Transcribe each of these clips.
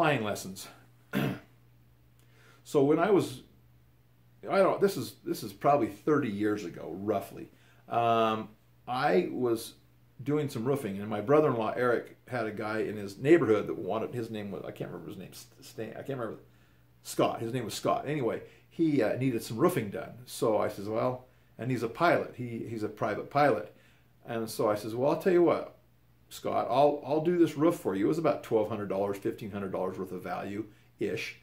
Flying lessons. So when I was, I don't, this is probably 30 years ago, roughly. I was doing some roofing, and my brother-in-law Eric had a guy in his neighborhood that wanted. His name was, I can't remember his name. Stan, I can't remember. Scott. His name was Scott. Anyway, he needed some roofing done. So I says, well, and he's a pilot. He's a private pilot, and so I says, well, I'll tell you what, Scott, I'll do this roof for you. It was about $1,200, $1,500 worth of value ish,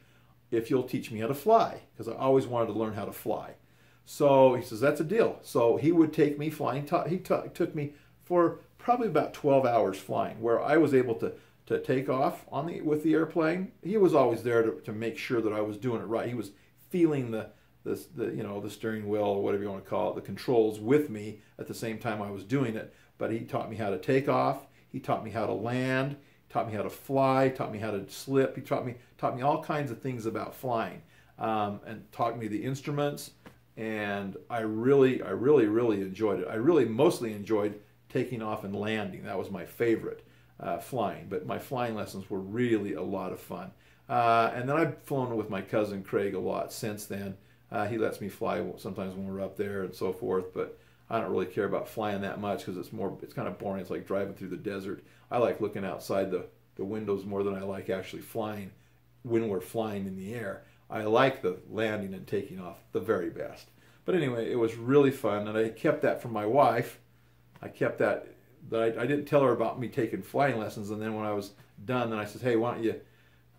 if you'll teach me how to fly, because I always wanted to learn how to fly. So he says, that's a deal. So he would take me flying. He took me for probably about 12 hours flying, where I was able to take off with the airplane. He was always there to make sure that I was doing it right. He was feeling the steering wheel, or whatever you want to call it, the controls with me at the same time I was doing it. But he taught me how to take off. He taught me how to land. Taught me how to fly. Taught me how to slip. He taught me all kinds of things about flying, and taught me the instruments. And I really enjoyed it. I really mostly enjoyed taking off and landing. That was my favorite, flying. But my flying lessons were really a lot of fun. And then I've flown with my cousin Craig a lot since then. He lets me fly sometimes when we're up there and so forth. But I don't really care about flying that much, because it's kind of boring. It's like driving through the desert. I like looking outside the windows more than I like actually flying when we're flying in the air. I like the landing and taking off the very best. But anyway, it was really fun, and I kept that from my wife. I kept that, I didn't tell her about me taking flying lessons, and then when I was done, then I said, hey, why don't you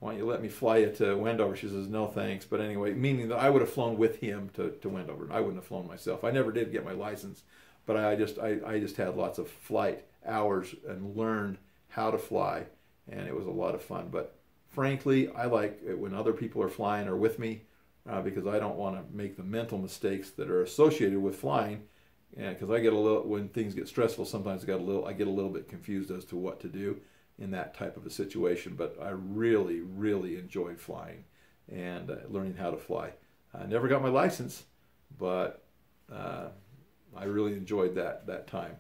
let me fly you to Wendover? She says, no thanks. But anyway, meaning that I would have flown with him to Wendover. I wouldn't have flown myself. I never did get my license, but I just had lots of flight hours and learned how to fly, and it was a lot of fun. But frankly, I like it when other people are flying or with me, because I don't want to make the mental mistakes that are associated with flying. And because I get a little, when things get stressful, sometimes I get a little bit confused as to what to do in that type of a situation. But I really enjoyed flying and learning how to fly. I never got my license, but I really enjoyed that time.